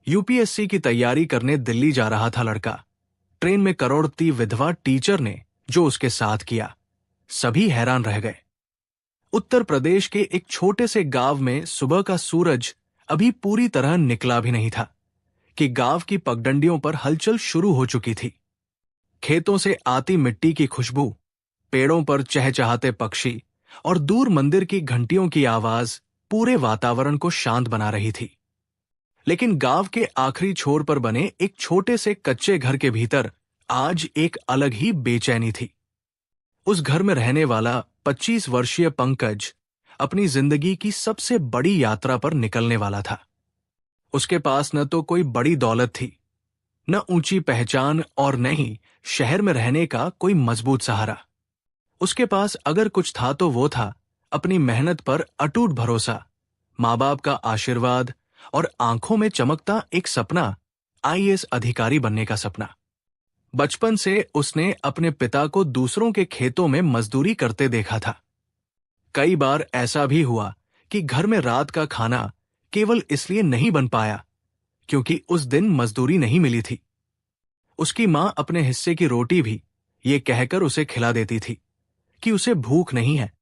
UPSC की तैयारी करने दिल्ली जा रहा था लड़का। ट्रेन में करोड़पति विधवा टीचर ने जो उसके साथ किया, सभी हैरान रह गए। उत्तर प्रदेश के एक छोटे से गांव में सुबह का सूरज अभी पूरी तरह निकला भी नहीं था कि गांव की पगडंडियों पर हलचल शुरू हो चुकी थी। खेतों से आती मिट्टी की खुशबू, पेड़ों पर चहचहाते पक्षी और दूर मंदिर की घंटियों की आवाज पूरे वातावरण को शांत बना रही थी। लेकिन गांव के आखिरी छोर पर बने एक छोटे से कच्चे घर के भीतर आज एक अलग ही बेचैनी थी। उस घर में रहने वाला 25 वर्षीय पंकज अपनी जिंदगी की सबसे बड़ी यात्रा पर निकलने वाला था। उसके पास न तो कोई बड़ी दौलत थी, न ऊंची पहचान और न ही शहर में रहने का कोई मजबूत सहारा। उसके पास अगर कुछ था तो वो था अपनी मेहनत पर अटूट भरोसा, माँ बाप का आशीर्वाद और आंखों में चमकता एक सपना, आईएएस अधिकारी बनने का सपना। बचपन से उसने अपने पिता को दूसरों के खेतों में मजदूरी करते देखा था। कई बार ऐसा भी हुआ कि घर में रात का खाना केवल इसलिए नहीं बन पाया क्योंकि उस दिन मजदूरी नहीं मिली थी। उसकी मां अपने हिस्से की रोटी भी ये कहकर उसे खिला देती थी कि उसे भूख नहीं है,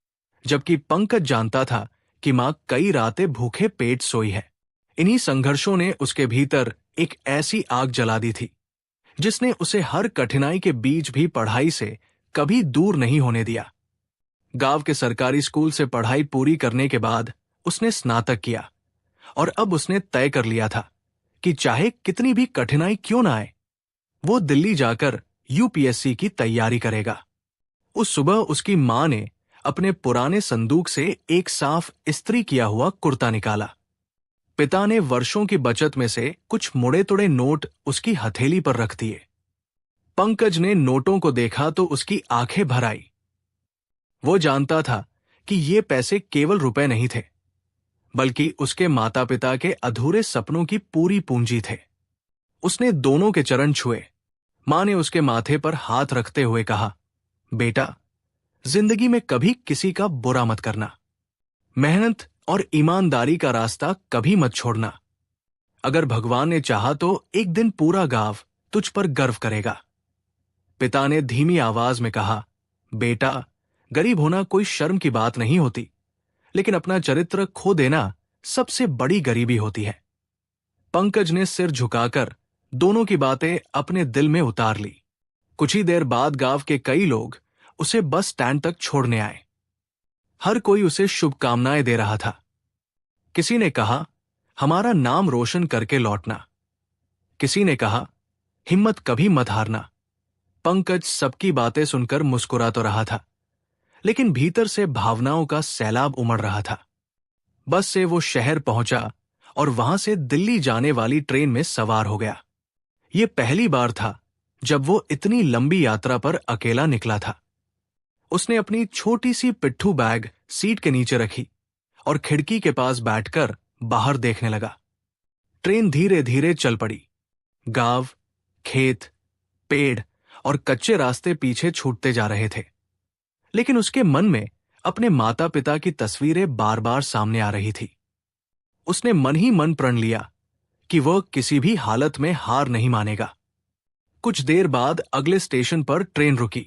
जबकि पंकज जानता था कि मां कई रातें भूखे पेट सोई है। इन्हीं संघर्षों ने उसके भीतर एक ऐसी आग जला दी थी जिसने उसे हर कठिनाई के बीच भी पढ़ाई से कभी दूर नहीं होने दिया। गांव के सरकारी स्कूल से पढ़ाई पूरी करने के बाद उसने स्नातक किया और अब उसने तय कर लिया था कि चाहे कितनी भी कठिनाई क्यों ना आए, वो दिल्ली जाकर यूपीएससी की तैयारी करेगा। उस सुबह उसकी मां ने अपने पुराने संदूक से एक साफ इस्त्री किया हुआ कुर्ता निकाला। पिता ने वर्षों की बचत में से कुछ मुड़े तुड़े नोट उसकी हथेली पर रख दिए। पंकज ने नोटों को देखा तो उसकी आंखें भर आई। वो जानता था कि ये पैसे केवल रुपए नहीं थे, बल्कि उसके माता पिता के अधूरे सपनों की पूरी पूंजी थे। उसने दोनों के चरण छुए। मां ने उसके माथे पर हाथ रखते हुए कहा, बेटा, जिंदगी में कभी किसी का बुरा मत करना। मेहनत और ईमानदारी का रास्ता कभी मत छोड़ना। अगर भगवान ने चाहा तो एक दिन पूरा गांव तुझ पर गर्व करेगा। पिता ने धीमी आवाज में कहा, बेटा, गरीब होना कोई शर्म की बात नहीं होती, लेकिन अपना चरित्र खो देना सबसे बड़ी गरीबी होती है। पंकज ने सिर झुकाकर दोनों की बातें अपने दिल में उतार ली। कुछ ही देर बाद गांव के कई लोग उसे बस स्टैंड तक छोड़ने आए। हर कोई उसे शुभकामनाएं दे रहा था। किसी ने कहा, हमारा नाम रोशन करके लौटना। किसी ने कहा, हिम्मत कभी मत हारना। पंकज सबकी बातें सुनकर मुस्कुरा तो रहा था, लेकिन भीतर से भावनाओं का सैलाब उमड़ रहा था। बस से वो शहर पहुंचा और वहां से दिल्ली जाने वाली ट्रेन में सवार हो गया। ये पहली बार था जब वो इतनी लंबी यात्रा पर अकेला निकला था। उसने अपनी छोटी सी पिट्ठू बैग सीट के नीचे रखी और खिड़की के पास बैठकर बाहर देखने लगा। ट्रेन धीरे धीरे चल पड़ी। गांव, खेत, पेड़ और कच्चे रास्ते पीछे छूटते जा रहे थे, लेकिन उसके मन में अपने माता पिता की तस्वीरें बार बार सामने आ रही थी। उसने मन ही मन प्रण लिया कि वह किसी भी हालत में हार नहीं मानेगा। कुछ देर बाद अगले स्टेशन पर ट्रेन रुकी।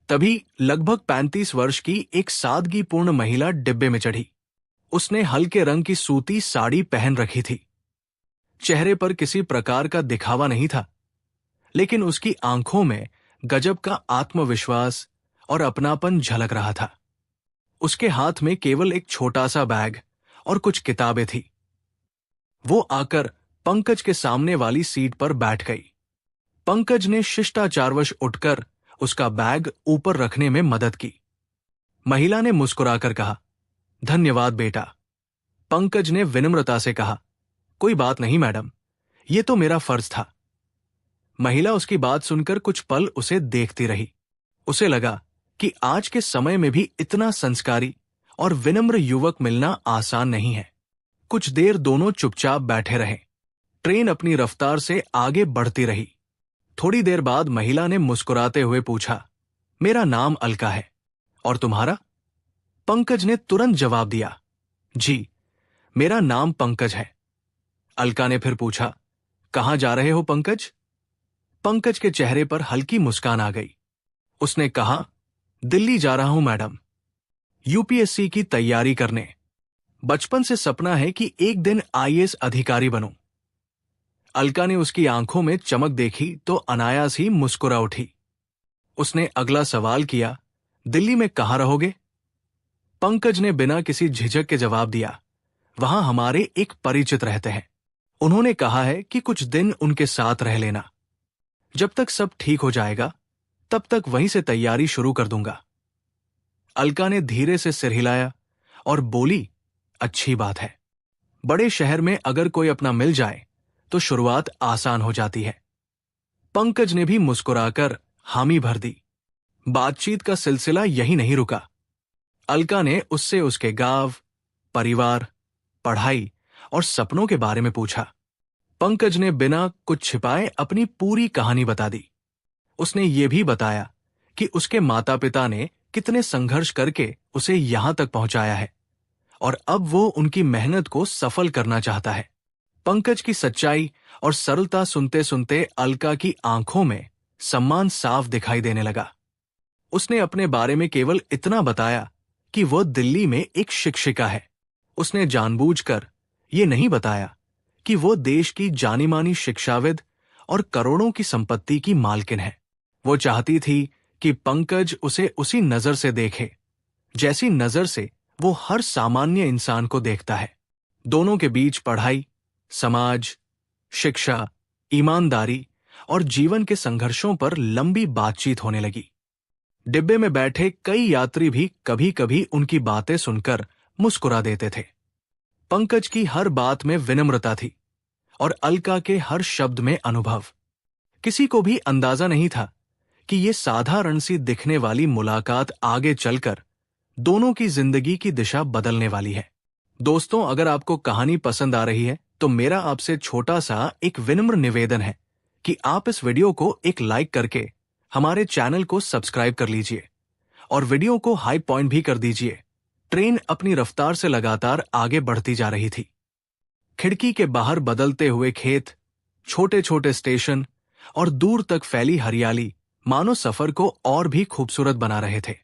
तभी लगभग 35 वर्ष की एक सादगीपूर्ण महिला डिब्बे में चढ़ी। उसने हल्के रंग की सूती साड़ी पहन रखी थी। चेहरे पर किसी प्रकार का दिखावा नहीं था, लेकिन उसकी आंखों में गजब का आत्मविश्वास और अपनापन झलक रहा था। उसके हाथ में केवल एक छोटा सा बैग और कुछ किताबें थी। वो आकर पंकज के सामने वाली सीट पर बैठ गई। पंकज ने शिष्टाचारवश उठकर उसका बैग ऊपर रखने में मदद की। महिला ने मुस्कुराकर कहा, धन्यवाद बेटा। पंकज ने विनम्रता से कहा, कोई बात नहीं मैडम, ये तो मेरा फर्ज था। महिला उसकी बात सुनकर कुछ पल उसे देखती रही। उसे लगा कि आज के समय में भी इतना संस्कारी और विनम्र युवक मिलना आसान नहीं है। कुछ देर दोनों चुपचाप बैठे रहे। ट्रेन अपनी रफ्तार से आगे बढ़ती रही। थोड़ी देर बाद महिला ने मुस्कुराते हुए पूछा, मेरा नाम अलका है, और तुम्हारा? पंकज ने तुरंत जवाब दिया, जी, मेरा नाम पंकज है। अलका ने फिर पूछा, कहाँ जा रहे हो पंकज? पंकज के चेहरे पर हल्की मुस्कान आ गई। उसने कहा, दिल्ली जा रहा हूं मैडम, यूपीएससी की तैयारी करने। बचपन से सपना है कि एक दिन आईएएस अधिकारी बनूं। अलका ने उसकी आंखों में चमक देखी तो अनायास ही मुस्कुरा उठी। उसने अगला सवाल किया, दिल्ली में कहाँ रहोगे? पंकज ने बिना किसी झिझक के जवाब दिया, वहां हमारे एक परिचित रहते हैं। उन्होंने कहा है कि कुछ दिन उनके साथ रह लेना। जब तक सब ठीक हो जाएगा तब तक वहीं से तैयारी शुरू कर दूंगा। अलका ने धीरे से सिर हिलाया और बोली, अच्छी बात है। बड़े शहर में अगर कोई अपना मिल जाए तो शुरुआत आसान हो जाती है। पंकज ने भी मुस्कुराकर हामी भर दी। बातचीत का सिलसिला यही नहीं रुका। अलका ने उससे उसके गांव, परिवार, पढ़ाई और सपनों के बारे में पूछा। पंकज ने बिना कुछ छिपाए अपनी पूरी कहानी बता दी। उसने ये भी बताया कि उसके माता पिता ने कितने संघर्ष करके उसे यहां तक पहुंचाया है और अब वो उनकी मेहनत को सफल करना चाहता है। पंकज की सच्चाई और सरलता सुनते सुनते अलका की आंखों में सम्मान साफ दिखाई देने लगा। उसने अपने बारे में केवल इतना बताया कि वह दिल्ली में एक शिक्षिका है। उसने जानबूझकर ये नहीं बताया कि वो देश की जानी मानी शिक्षाविद और करोड़ों की संपत्ति की मालकिन है। वो चाहती थी कि पंकज उसे उसी नजर से देखे जैसी नजर से वो हर सामान्य इंसान को देखता है। दोनों के बीच पढ़ाई, समाज, शिक्षा, ईमानदारी और जीवन के संघर्षों पर लंबी बातचीत होने लगी। डिब्बे में बैठे कई यात्री भी कभी कभी उनकी बातें सुनकर मुस्कुरा देते थे। पंकज की हर बात में विनम्रता थी और अलका के हर शब्द में अनुभव। किसी को भी अंदाजा नहीं था कि ये साधारण सी दिखने वाली मुलाकात आगे चलकर दोनों की जिंदगी की दिशा बदलने वाली है। दोस्तों, अगर आपको कहानी पसंद आ रही है तो मेरा आपसे छोटा सा एक विनम्र निवेदन है कि आप इस वीडियो को एक लाइक करके हमारे चैनल को सब्सक्राइब कर लीजिए और वीडियो को हाई पॉइंट भी कर दीजिए। ट्रेन अपनी रफ्तार से लगातार आगे बढ़ती जा रही थी। खिड़की के बाहर बदलते हुए खेत, छोटे छोटे स्टेशन और दूर तक फैली हरियाली मानो सफर को और भी खूबसूरत बना रहे थे।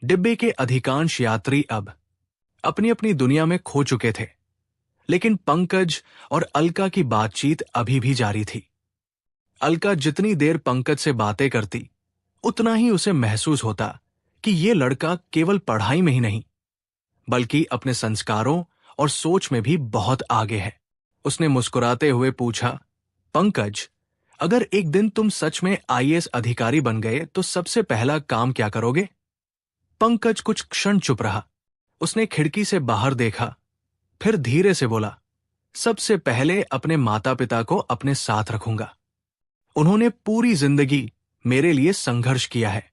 डिब्बे के अधिकांश यात्री अब अपनी अपनी दुनिया में खो चुके थे, लेकिन पंकज और अलका की बातचीत अभी भी जारी थी। अलका जितनी देर पंकज से बातें करती, उतना ही उसे महसूस होता कि ये लड़का केवल पढ़ाई में ही नहीं, बल्कि अपने संस्कारों और सोच में भी बहुत आगे है। उसने मुस्कुराते हुए पूछा, पंकज, अगर एक दिन तुम सच में आईएएस अधिकारी बन गए तो सबसे पहला काम क्या करोगे? पंकज कुछ क्षण चुप रहा। उसने खिड़की से बाहर देखा, फिर धीरे से बोला, सबसे पहले अपने माता पिता को अपने साथ रखूंगा। उन्होंने पूरी जिंदगी मेरे लिए संघर्ष किया है।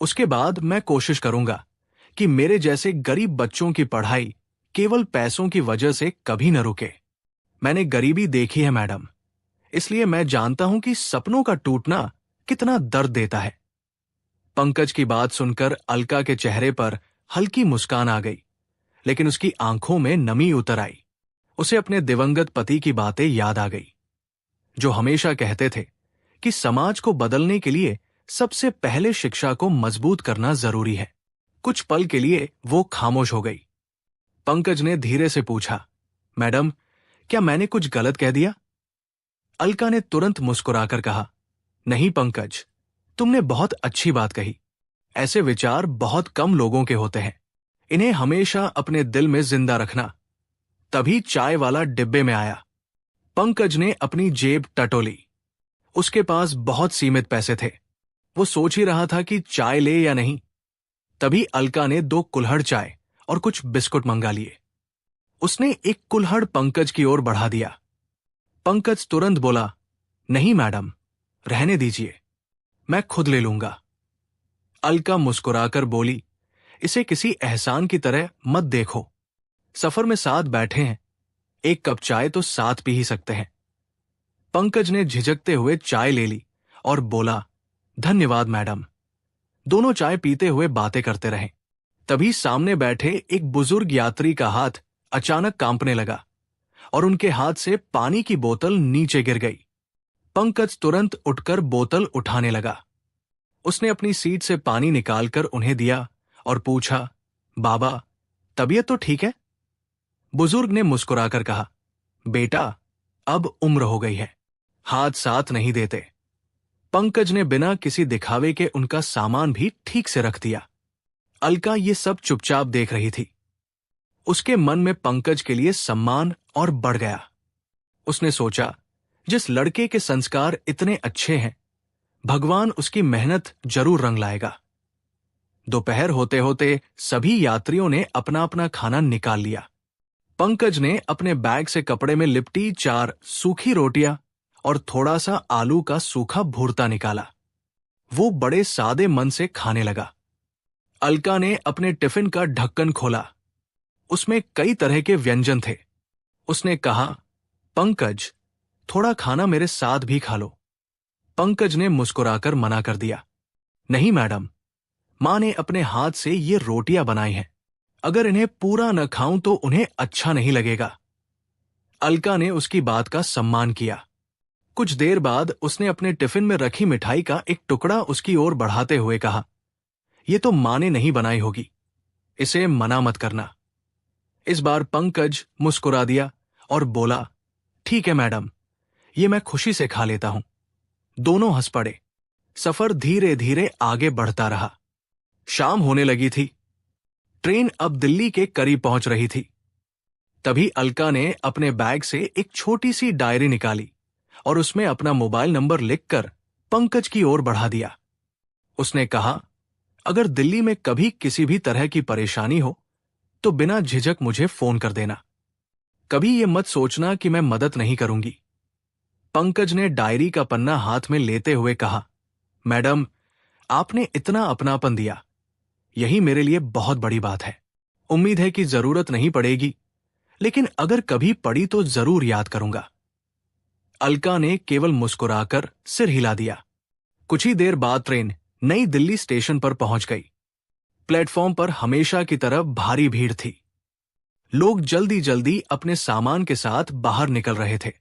उसके बाद मैं कोशिश करूंगा कि मेरे जैसे गरीब बच्चों की पढ़ाई केवल पैसों की वजह से कभी न रुके। मैंने गरीबी देखी है मैडम, इसलिए मैं जानता हूं कि सपनों का टूटना कितना दर्द देता है। पंकज की बात सुनकर अलका के चेहरे पर हल्की मुस्कान आ गई, लेकिन उसकी आंखों में नमी उतर आई। उसे अपने दिवंगत पति की बातें याद आ गई, जो हमेशा कहते थे कि समाज को बदलने के लिए सबसे पहले शिक्षा को मजबूत करना जरूरी है। कुछ पल के लिए वो खामोश हो गई। पंकज ने धीरे से पूछा, मैडम, क्या मैंने कुछ गलत कह दिया? अलका ने तुरंत मुस्कुराकर कहा, नहीं पंकज, तुमने बहुत अच्छी बात कही। ऐसे विचार बहुत कम लोगों के होते हैं। इन्हें हमेशा अपने दिल में जिंदा रखना। तभी चाय वाला डिब्बे में आया। पंकज ने अपनी जेब टटोली। उसके पास बहुत सीमित पैसे थे। वो सोच ही रहा था कि चाय ले या नहीं। तभी अलका ने 2 कुल्हड़ चाय और कुछ बिस्कुट मंगा लिए। उसने एक कुल्हड़ पंकज की ओर बढ़ा दिया। पंकज तुरंत बोला, नहीं मैडम, रहने दीजिए, मैं खुद ले लूंगा। अलका मुस्कुराकर बोली, इसे किसी एहसान की तरह मत देखो। सफर में साथ बैठे हैं, एक कप चाय तो साथ पी ही सकते हैं। पंकज ने झिझकते हुए चाय ले ली और बोला, धन्यवाद मैडम। दोनों चाय पीते हुए बातें करते रहे। तभी सामने बैठे एक बुजुर्ग यात्री का हाथ अचानक कांपने लगा और उनके हाथ से पानी की बोतल नीचे गिर गई। पंकज तुरंत उठकर बोतल उठाने लगा। उसने अपनी सीट से पानी निकालकर उन्हें दिया और पूछा, बाबा, तबीयत तो ठीक है? बुजुर्ग ने मुस्कुराकर कहा, बेटा, अब उम्र हो गई है, हाथ साथ नहीं देते। पंकज ने बिना किसी दिखावे के उनका सामान भी ठीक से रख दिया। अलका ये सब चुपचाप देख रही थी। उसके मन में पंकज के लिए सम्मान और बढ़ गया। उसने सोचा, जिस लड़के के संस्कार इतने अच्छे हैं, भगवान उसकी मेहनत जरूर रंग लाएगा। दोपहर होते होते सभी यात्रियों ने अपना अपना खाना निकाल लिया। पंकज ने अपने बैग से कपड़े में लिपटी 4 सूखी रोटियां और थोड़ा सा आलू का सूखा भूरता निकाला। वो बड़े सादे मन से खाने लगा। अलका ने अपने टिफिन का ढक्कन खोला। उसमें कई तरह के व्यंजन थे। उसने कहा, पंकज, थोड़ा खाना मेरे साथ भी खा लो। पंकज ने मुस्कुराकर मना कर दिया, नहीं मैडम, मां ने अपने हाथ से ये रोटियां बनाई हैं। अगर इन्हें पूरा न खाऊं तो उन्हें अच्छा नहीं लगेगा। अलका ने उसकी बात का सम्मान किया। कुछ देर बाद उसने अपने टिफिन में रखी मिठाई का एक टुकड़ा उसकी ओर बढ़ाते हुए कहा, यह तो मां ने नहीं बनाई होगी, इसे मना मत करना। इस बार पंकज मुस्कुरा दिया और बोला, ठीक है मैडम, ये मैं खुशी से खा लेता हूं। दोनों हंस पड़े। सफर धीरे धीरे आगे बढ़ता रहा। शाम होने लगी थी। ट्रेन अब दिल्ली के करीब पहुंच रही थी। तभी अलका ने अपने बैग से एक छोटी सी डायरी निकाली और उसमें अपना मोबाइल नंबर लिखकर पंकज की ओर बढ़ा दिया। उसने कहा, अगर दिल्ली में कभी किसी भी तरह की परेशानी हो तो बिना झिझक मुझे फोन कर देना। कभी ये मत सोचना कि मैं मदद नहीं करूंगी। पंकज ने डायरी का पन्ना हाथ में लेते हुए कहा, मैडम, आपने इतना अपनापन दिया, यही मेरे लिए बहुत बड़ी बात है। उम्मीद है कि जरूरत नहीं पड़ेगी, लेकिन अगर कभी पड़ी तो जरूर याद करूंगा। अलका ने केवल मुस्कुराकर सिर हिला दिया। कुछ ही देर बाद ट्रेन नई दिल्ली स्टेशन पर पहुंच गई। प्लेटफॉर्म पर हमेशा की तरह भारी भीड़ थी। लोग जल्दी जल्दी अपने सामान के साथ बाहर निकल रहे थे।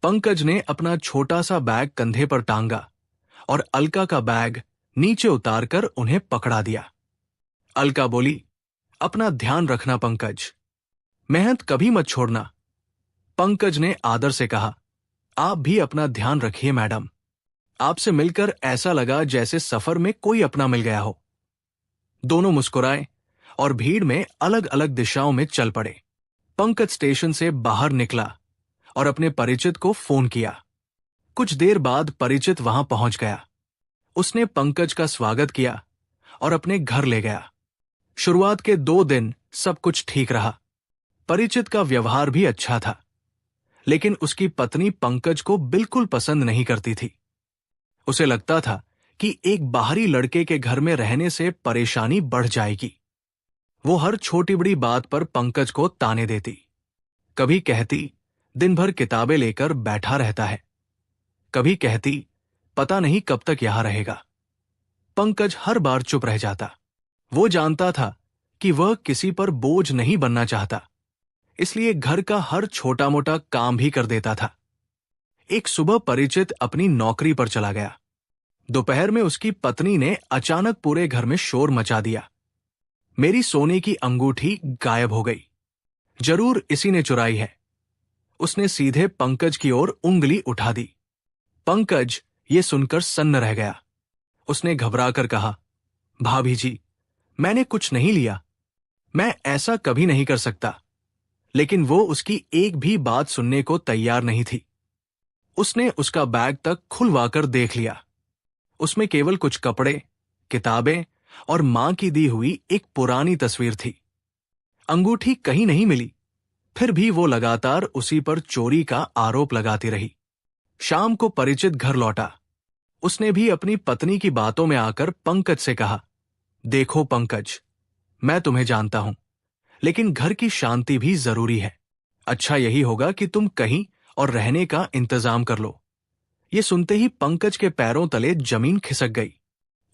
पंकज ने अपना छोटा सा बैग कंधे पर टांगा और अलका का बैग नीचे उतारकर उन्हें पकड़ा दिया। अलका बोली, अपना ध्यान रखना पंकज, मेहनत कभी मत छोड़ना। पंकज ने आदर से कहा, आप भी अपना ध्यान रखिए मैडम। आपसे मिलकर ऐसा लगा जैसे सफर में कोई अपना मिल गया हो। दोनों मुस्कुराए और भीड़ में अलग अलग दिशाओं में चल पड़े। पंकज स्टेशन से बाहर निकला और अपने परिचित को फोन किया। कुछ देर बाद परिचित वहां पहुंच गया। उसने पंकज का स्वागत किया और अपने घर ले गया। शुरुआत के 2 दिन सब कुछ ठीक रहा। परिचित का व्यवहार भी अच्छा था, लेकिन उसकी पत्नी पंकज को बिल्कुल पसंद नहीं करती थी। उसे लगता था कि एक बाहरी लड़के के घर में रहने से परेशानी बढ़ जाएगी। वो हर छोटी बड़ी बात पर पंकज को ताने देती। कभी कहती, दिन भर किताबें लेकर बैठा रहता है। कभी कहती, पता नहीं कब तक यहां रहेगा। पंकज हर बार चुप रह जाता। वो जानता था कि वह किसी पर बोझ नहीं बनना चाहता, इसलिए घर का हर छोटा मोटा काम भी कर देता था। एक सुबह परिचित अपनी नौकरी पर चला गया। दोपहर में उसकी पत्नी ने अचानक पूरे घर में शोर मचा दिया। मेरी सोने की अंगूठी गायब हो गई, जरूर इसी ने चुराई है। उसने सीधे पंकज की ओर उंगली उठा दी। पंकज ये सुनकर सन्न रह गया। उसने घबराकर कहा, भाभी जी, मैंने कुछ नहीं लिया, मैं ऐसा कभी नहीं कर सकता। लेकिन वो उसकी एक भी बात सुनने को तैयार नहीं थी। उसने उसका बैग तक खुलवाकर देख लिया। उसमें केवल कुछ कपड़े, किताबें और मां की दी हुई एक पुरानी तस्वीर थी। अंगूठी कहीं नहीं मिली। फिर भी वो लगातार उसी पर चोरी का आरोप लगाती रही। शाम को परिचित घर लौटा। उसने भी अपनी पत्नी की बातों में आकर पंकज से कहा, देखो पंकज, मैं तुम्हें जानता हूं, लेकिन घर की शांति भी जरूरी है। अच्छा यही होगा कि तुम कहीं और रहने का इंतजाम कर लो। ये सुनते ही पंकज के पैरों तले जमीन खिसक गई।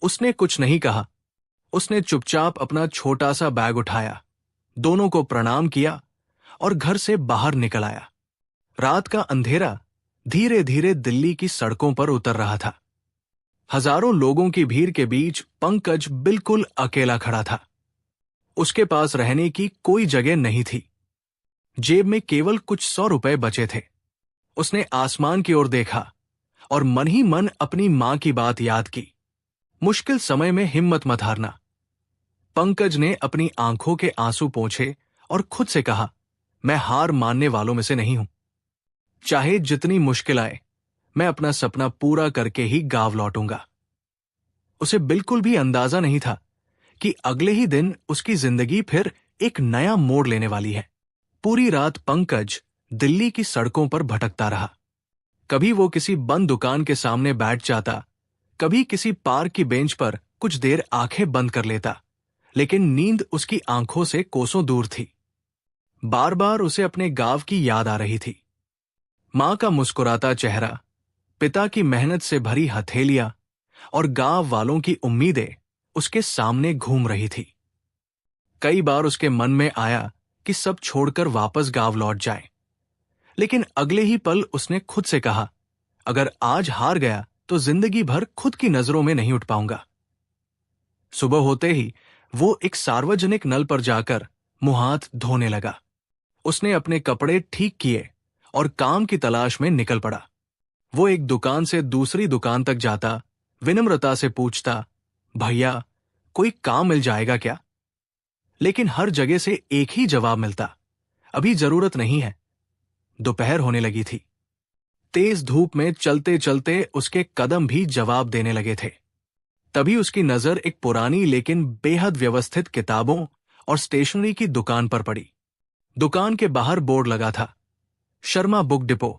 उसने कुछ नहीं कहा। उसने चुपचाप अपना छोटा सा बैग उठाया, दोनों को प्रणाम किया और घर से बाहर निकल आया। रात का अंधेरा धीरे धीरे दिल्ली की सड़कों पर उतर रहा था। हजारों लोगों की भीड़ के बीच पंकज बिल्कुल अकेला खड़ा था। उसके पास रहने की कोई जगह नहीं थी। जेब में केवल कुछ 100 रुपए बचे थे। उसने आसमान की ओर देखा और मन ही मन अपनी मां की बात याद की, मुश्किल समय में हिम्मत मत हारना। पंकज ने अपनी आंखों के आंसू पोंछे और खुद से कहा, मैं हार मानने वालों में से नहीं हूं। चाहे जितनी मुश्किल आए, मैं अपना सपना पूरा करके ही गांव लौटूंगा। उसे बिल्कुल भी अंदाजा नहीं था कि अगले ही दिन उसकी जिंदगी फिर एक नया मोड़ लेने वाली है। पूरी रात पंकज दिल्ली की सड़कों पर भटकता रहा। कभी वो किसी बंद दुकान के सामने बैठ जाता, कभी किसी पार्क की बेंच पर कुछ देर आंखें बंद कर लेता, लेकिन नींद उसकी आंखों से कोसों दूर थी। बार बार उसे अपने गांव की याद आ रही थी। मां का मुस्कुराता चेहरा, पिता की मेहनत से भरी हथेलियां और गांव वालों की उम्मीदें उसके सामने घूम रही थी। कई बार उसके मन में आया कि सब छोड़कर वापस गांव लौट जाए, लेकिन अगले ही पल उसने खुद से कहा, अगर आज हार गया तो जिंदगी भर खुद की नजरों में नहीं उठ पाऊंगा। सुबह होते ही वो एक सार्वजनिक नल पर जाकर मुंह हाथ धोने लगा। उसने अपने कपड़े ठीक किए और काम की तलाश में निकल पड़ा। वो एक दुकान से दूसरी दुकान तक जाता, विनम्रता से पूछता, भैया कोई काम मिल जाएगा क्या? लेकिन हर जगह से एक ही जवाब मिलता, अभी जरूरत नहीं है। दोपहर होने लगी थी। तेज धूप में चलते चलते उसके कदम भी जवाब देने लगे थे। तभी उसकी नजर एक पुरानी लेकिन बेहद व्यवस्थित किताबों और स्टेशनरी की दुकान पर पड़ी। दुकान के बाहर बोर्ड लगा था, शर्मा बुक डिपो।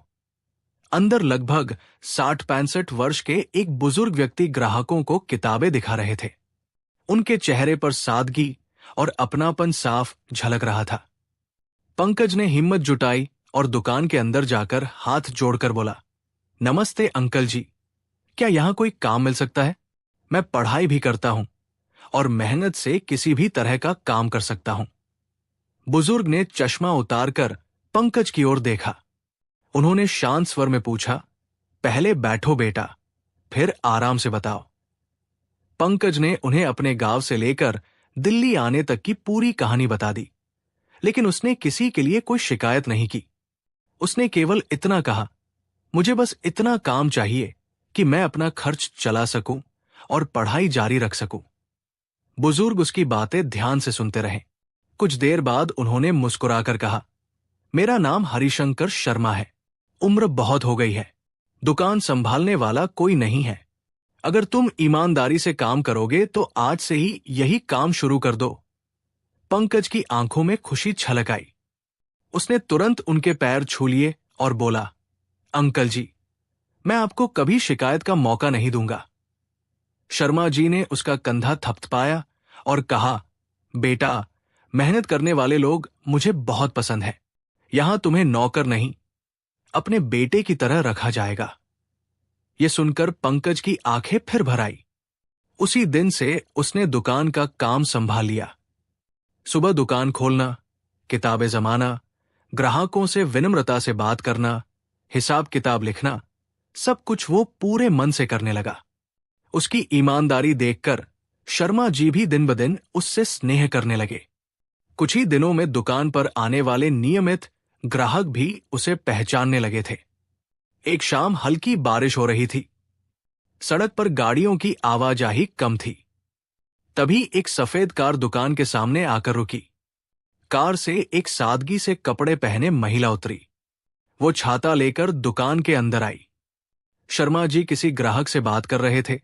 अंदर लगभग 60-65 वर्ष के एक बुजुर्ग व्यक्ति ग्राहकों को किताबें दिखा रहे थे। उनके चेहरे पर सादगी और अपनापन साफ झलक रहा था। पंकज ने हिम्मत जुटाई और दुकान के अंदर जाकर हाथ जोड़कर बोला, नमस्ते अंकल जी, क्या यहां कोई काम मिल सकता है? मैं पढ़ाई भी करता हूं और मेहनत से किसी भी तरह का काम कर सकता हूं। बुजुर्ग ने चश्मा उतारकर पंकज की ओर देखा। उन्होंने शांत स्वर में पूछा, पहले बैठो बेटा, फिर आराम से बताओ। पंकज ने उन्हें अपने गांव से लेकर दिल्ली आने तक की पूरी कहानी बता दी, लेकिन उसने किसी के लिए कोई शिकायत नहीं की। उसने केवल इतना कहा, मुझे बस इतना काम चाहिए कि मैं अपना खर्च चला सकूं और पढ़ाई जारी रख सकूं। बुजुर्ग उसकी बातें ध्यान से सुनते रहे। कुछ देर बाद उन्होंने मुस्कुराकर कहा, मेरा नाम हरिशंकर शर्मा है। उम्र बहुत हो गई है, दुकान संभालने वाला कोई नहीं है। अगर तुम ईमानदारी से काम करोगे तो आज से ही यही काम शुरू कर दो। पंकज की आंखों में खुशी छलक आई। उसने तुरंत उनके पैर छू लिए और बोला, अंकल जी, मैं आपको कभी शिकायत का मौका नहीं दूंगा। शर्मा जी ने उसका कंधा थपथपाया और कहा, बेटा, मेहनत करने वाले लोग मुझे बहुत पसंद है। यहां तुम्हें नौकर नहीं, अपने बेटे की तरह रखा जाएगा। यह सुनकर पंकज की आंखें फिर भर आई। उसी दिन से उसने दुकान का काम संभाल लिया। सुबह दुकान खोलना, किताबें जमाना, ग्राहकों से विनम्रता से बात करना, हिसाब किताब लिखना, सब कुछ वो पूरे मन से करने लगा। उसकी ईमानदारी देखकर शर्मा जी भी दिन ब दिन उससे स्नेह करने लगे। कुछ ही दिनों में दुकान पर आने वाले नियमित ग्राहक भी उसे पहचानने लगे थे। एक शाम हल्की बारिश हो रही थी। सड़क पर गाड़ियों की आवाजाही कम थी। तभी एक सफेद कार दुकान के सामने आकर रुकी। कार से एक सादगी से कपड़े पहने महिला उतरी। वो छाता लेकर दुकान के अंदर आई। शर्मा जी किसी ग्राहक से बात कर रहे थे,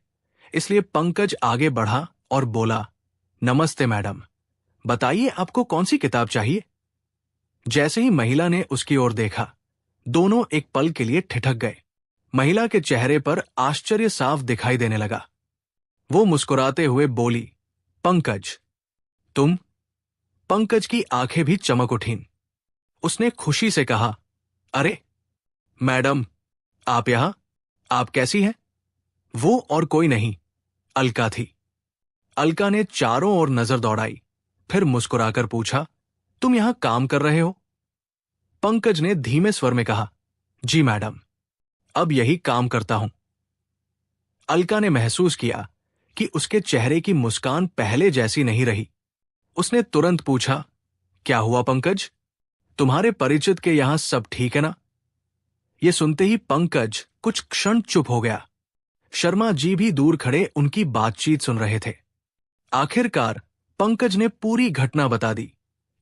इसलिए पंकज आगे बढ़ा और बोला, नमस्ते मैडम, बताइए आपको कौन सी किताब चाहिए? जैसे ही महिला ने उसकी ओर देखा, दोनों एक पल के लिए ठिठक गए। महिला के चेहरे पर आश्चर्य साफ दिखाई देने लगा। वो मुस्कुराते हुए बोली, पंकज, तुम? पंकज की आंखें भी चमक उठीं। उसने खुशी से कहा, अरे मैडम, आप यहां? आप कैसी हैं? वो और कोई नहीं, अलका थी। अलका ने चारों ओर नजर दौड़ाई, फिर मुस्कुराकर पूछा, तुम यहां काम कर रहे हो? पंकज ने धीमे स्वर में कहा, जी मैडम। अब यही काम करता हूं। अलका ने महसूस किया कि उसके चेहरे की मुस्कान पहले जैसी नहीं रही। उसने तुरंत पूछा, क्या हुआ पंकज? तुम्हारे परिचित के यहां सब ठीक है ना? यह सुनते ही पंकज कुछ क्षण चुप हो गया। शर्मा जी भी दूर खड़े उनकी बातचीत सुन रहे थे। आखिरकार पंकज ने पूरी घटना बता दी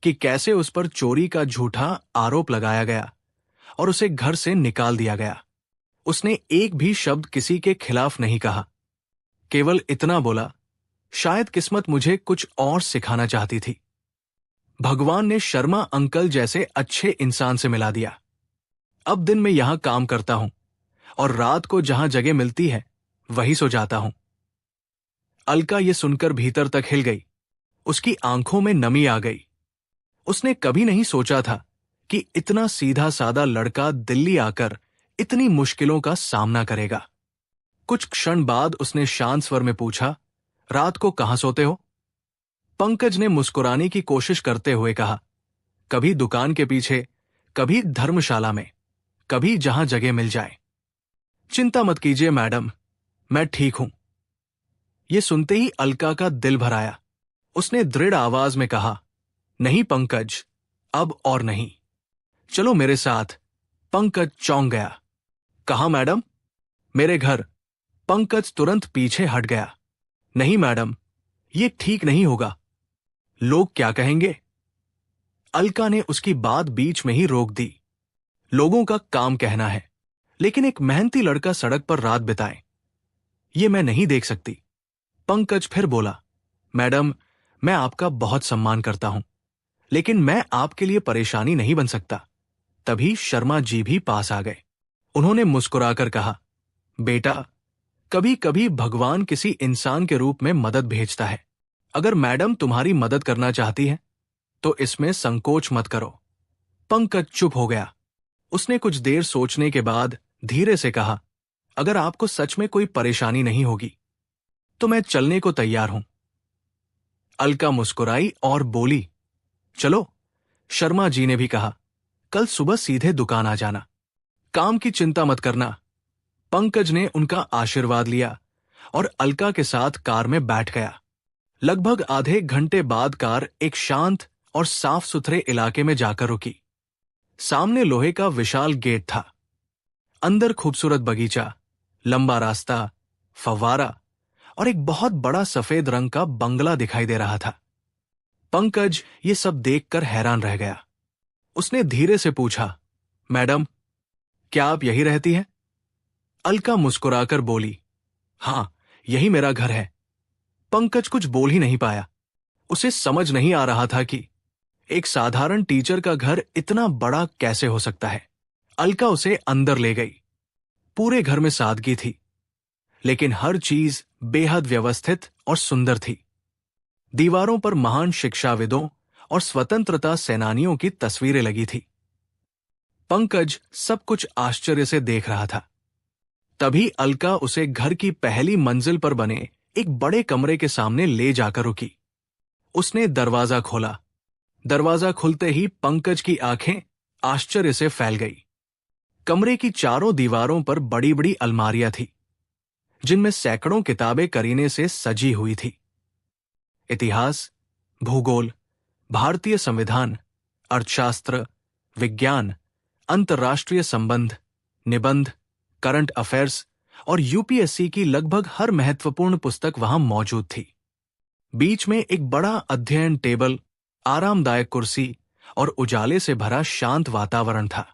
कि कैसे उस पर चोरी का झूठा आरोप लगाया गया और उसे घर से निकाल दिया गया। उसने एक भी शब्द किसी के खिलाफ नहीं कहा, केवल इतना बोला, शायद किस्मत मुझे कुछ और सिखाना चाहती थी। भगवान ने शर्मा अंकल जैसे अच्छे इंसान से मिला दिया। अब दिन में यहां काम करता हूं और रात को जहां जगह मिलती है वहीं सो जाता हूं। अलका ये सुनकर भीतर तक हिल गई। उसकी आंखों में नमी आ गई। उसने कभी नहीं सोचा था कि इतना सीधा साधा लड़का दिल्ली आकर इतनी मुश्किलों का सामना करेगा। कुछ क्षण बाद उसने शांत स्वर में पूछा, रात को कहां सोते हो? पंकज ने मुस्कुराने की कोशिश करते हुए कहा, कभी दुकान के पीछे, कभी धर्मशाला में, कभी जहां जगह मिल जाए। चिंता मत कीजिए मैडम, मैं ठीक हूं। यह सुनते ही अलका का दिल भर आया। उसने दृढ़ आवाज में कहा, नहीं पंकज, अब और नहीं, चलो मेरे साथ। पंकज चौंक गया। कहा मैडम? मेरे घर। पंकज तुरंत पीछे हट गया। नहीं मैडम, यह ठीक नहीं होगा। लोग क्या कहेंगे? अलका ने उसकी बात बीच में ही रोक दी। लोगों का काम कहना है, लेकिन एक मेहनती लड़का सड़क पर रात बिताए, ये मैं नहीं देख सकती। पंकज फिर बोला, मैडम, मैं आपका बहुत सम्मान करता हूं, लेकिन मैं आपके लिए परेशानी नहीं बन सकता। तभी शर्मा जी भी पास आ गए। उन्होंने मुस्कुराकर कहा, बेटा, कभी कभी भगवान किसी इंसान के रूप में मदद भेजता है। अगर मैडम तुम्हारी मदद करना चाहती है तो इसमें संकोच मत करो। पंकज चुप हो गया। उसने कुछ देर सोचने के बाद धीरे से कहा, अगर आपको सच में कोई परेशानी नहीं होगी तो मैं चलने को तैयार हूं। अलका मुस्कुराई और बोली, चलो। शर्मा जी ने भी कहा, कल सुबह सीधे दुकान आ जाना, काम की चिंता मत करना। पंकज ने उनका आशीर्वाद लिया और अलका के साथ कार में बैठ गया। लगभग आधे घंटे बाद कार एक शांत और साफ सुथरे इलाके में जाकर रुकी। सामने लोहे का विशाल गेट था। अंदर खूबसूरत बगीचा, लंबा रास्ता, फव्वारा और एक बहुत बड़ा सफेद रंग का बंगला दिखाई दे रहा था। पंकज ये सब देखकर हैरान रह गया। उसने धीरे से पूछा, मैडम, क्या आप यही रहती हैं? अलका मुस्कुराकर बोली, हां, यही मेरा घर है। पंकज कुछ बोल ही नहीं पाया। उसे समझ नहीं आ रहा था कि एक साधारण टीचर का घर इतना बड़ा कैसे हो सकता है। अलका उसे अंदर ले गई। पूरे घर में सादगी थी, लेकिन हर चीज बेहद व्यवस्थित और सुंदर थी। दीवारों पर महान शिक्षाविदों और स्वतंत्रता सेनानियों की तस्वीरें लगी थी। पंकज सब कुछ आश्चर्य से देख रहा था। तभी अलका उसे घर की पहली मंजिल पर बने एक बड़े कमरे के सामने ले जाकर रुकी। उसने दरवाजा खोला। दरवाजा खुलते ही पंकज की आंखें आश्चर्य से फैल गई। कमरे की चारों दीवारों पर बड़ी बड़ी अलमारियां थी, जिनमें सैकड़ों किताबें करीने से सजी हुई थी। इतिहास, भूगोल, भारतीय संविधान, अर्थशास्त्र, विज्ञान, अंतर्राष्ट्रीय संबंध, निबंध, करंट अफेयर्स और यूपीएससी की लगभग हर महत्वपूर्ण पुस्तक वहां मौजूद थी। बीच में एक बड़ा अध्ययन टेबल, आरामदायक कुर्सी और उजाले से भरा शांत वातावरण था।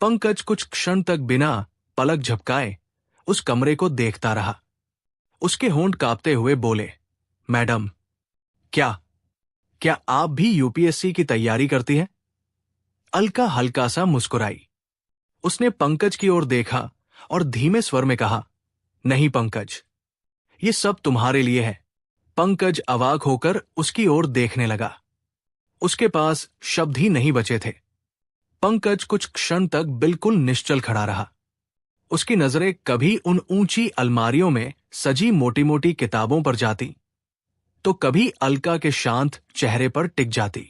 पंकज कुछ क्षण तक बिना पलक झपकाए उस कमरे को देखता रहा। उसके होंठ कांपते हुए बोले, मैडम, क्या आप भी यूपीएससी की तैयारी करती हैं? अलका हल्का सा मुस्कुराई। उसने पंकज की ओर देखा और धीमे स्वर में कहा, नहीं पंकज, ये सब तुम्हारे लिए है। पंकज अवाक होकर उसकी ओर देखने लगा। उसके पास शब्द ही नहीं बचे थे। पंकज कुछ क्षण तक बिल्कुल निश्चल खड़ा रहा। उसकी नजरें कभी उन ऊंची अलमारियों में सजी मोटी मोटी किताबों पर जाती, तो कभी अलका के शांत चेहरे पर टिक जाती।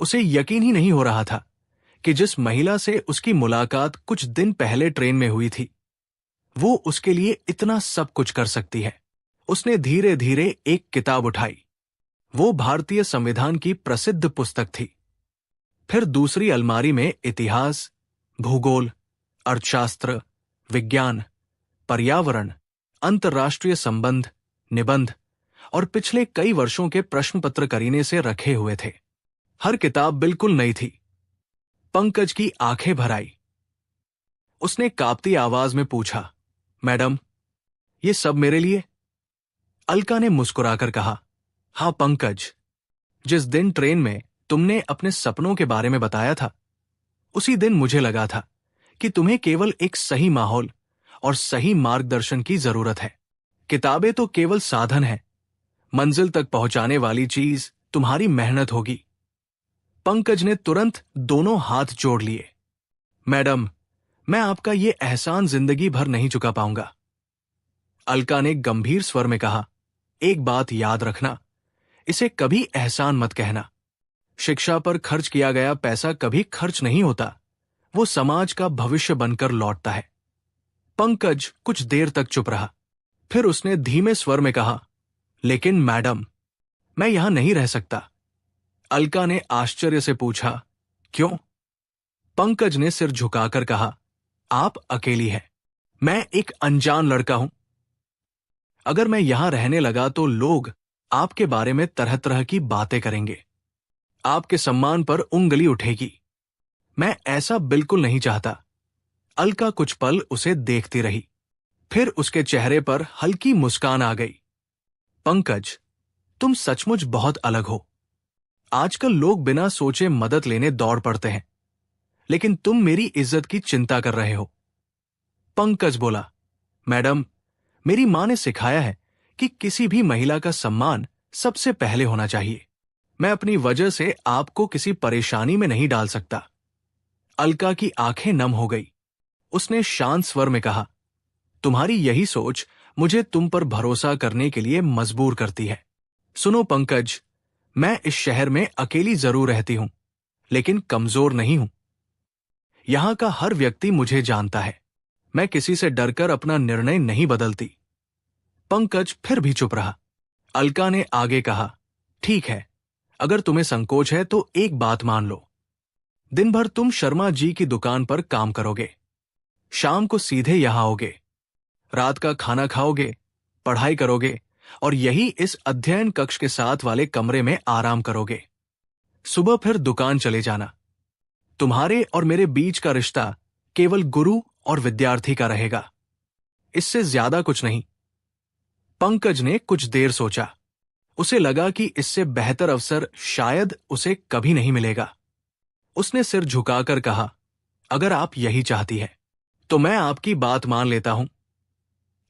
उसे यकीन ही नहीं हो रहा था कि जिस महिला से उसकी मुलाकात कुछ दिन पहले ट्रेन में हुई थी, वो उसके लिए इतना सब कुछ कर सकती है। उसने धीरे धीरे एक किताब उठाई। वो भारतीय संविधान की प्रसिद्ध पुस्तक थी। फिर दूसरी अलमारी में इतिहास, भूगोल, अर्थशास्त्र, विज्ञान, पर्यावरण, अंतर्राष्ट्रीय संबंध, निबंध और पिछले कई वर्षों के प्रश्न पत्र करीने से रखे हुए थे। हर किताब बिल्कुल नई थी। पंकज की आंखें भर आई। उसने कांपती आवाज में पूछा, मैडम, ये सब मेरे लिए? अलका ने मुस्कुराकर कहा, हाँ पंकज, जिस दिन ट्रेन में तुमने अपने सपनों के बारे में बताया था, उसी दिन मुझे लगा था कि तुम्हें केवल एक सही माहौल और सही मार्गदर्शन की जरूरत है। किताबें तो केवल साधन है, मंजिल तक पहुंचाने वाली चीज तुम्हारी मेहनत होगी। पंकज ने तुरंत दोनों हाथ जोड़ लिए। मैडम, मैं आपका ये एहसान जिंदगी भर नहीं चुका पाऊंगा। अलका ने गंभीर स्वर में कहा, एक बात याद रखना, इसे कभी एहसान मत कहना। शिक्षा पर खर्च किया गया पैसा कभी खर्च नहीं होता, वो समाज का भविष्य बनकर लौटता है। पंकज कुछ देर तक चुप रहा। फिर उसने धीमे स्वर में कहा, लेकिन मैडम, मैं यहां नहीं रह सकता। अलका ने आश्चर्य से पूछा, क्यों? पंकज ने सिर झुकाकर कहा, आप अकेली हैं, मैं एक अनजान लड़का हूं। अगर मैं यहां रहने लगा तो लोग आपके बारे में तरह तरह की बातें करेंगे, आपके सम्मान पर उंगली उठेगी। मैं ऐसा बिल्कुल नहीं चाहता। अलका कुछ पल उसे देखती रही। फिर उसके चेहरे पर हल्की मुस्कान आ गई। पंकज, तुम सचमुच बहुत अलग हो। आजकल लोग बिना सोचे मदद लेने दौड़ पड़ते हैं, लेकिन तुम मेरी इज्जत की चिंता कर रहे हो। पंकज बोला, मैडम, मेरी मां ने सिखाया है कि किसी भी महिला का सम्मान सबसे पहले होना चाहिए। मैं अपनी वजह से आपको किसी परेशानी में नहीं डाल सकता। अलका की आंखें नम हो गई। उसने शांत स्वर में कहा, तुम्हारी यही सोच मुझे तुम पर भरोसा करने के लिए मजबूर करती है। सुनो पंकज, मैं इस शहर में अकेली जरूर रहती हूं, लेकिन कमजोर नहीं हूं। यहां का हर व्यक्ति मुझे जानता है। मैं किसी से डरकर अपना निर्णय नहीं बदलती। पंकज फिर भी चुप रहा। अलका ने आगे कहा, ठीक है, अगर तुम्हें संकोच है तो एक बात मान लो। दिन भर तुम शर्मा जी की दुकान पर काम करोगे, शाम को सीधे यहां आओगे, रात का खाना खाओगे, पढ़ाई करोगे और यही इस अध्ययन कक्ष के साथ वाले कमरे में आराम करोगे। सुबह फिर दुकान चले जाना। तुम्हारे और मेरे बीच का रिश्ता केवल गुरु और विद्यार्थी का रहेगा, इससे ज्यादा कुछ नहीं। पंकज ने कुछ देर सोचा। उसे लगा कि इससे बेहतर अवसर शायद उसे कभी नहीं मिलेगा। उसने सिर झुकाकर कहा, अगर आप यही चाहती है तो मैं आपकी बात मान लेता हूं।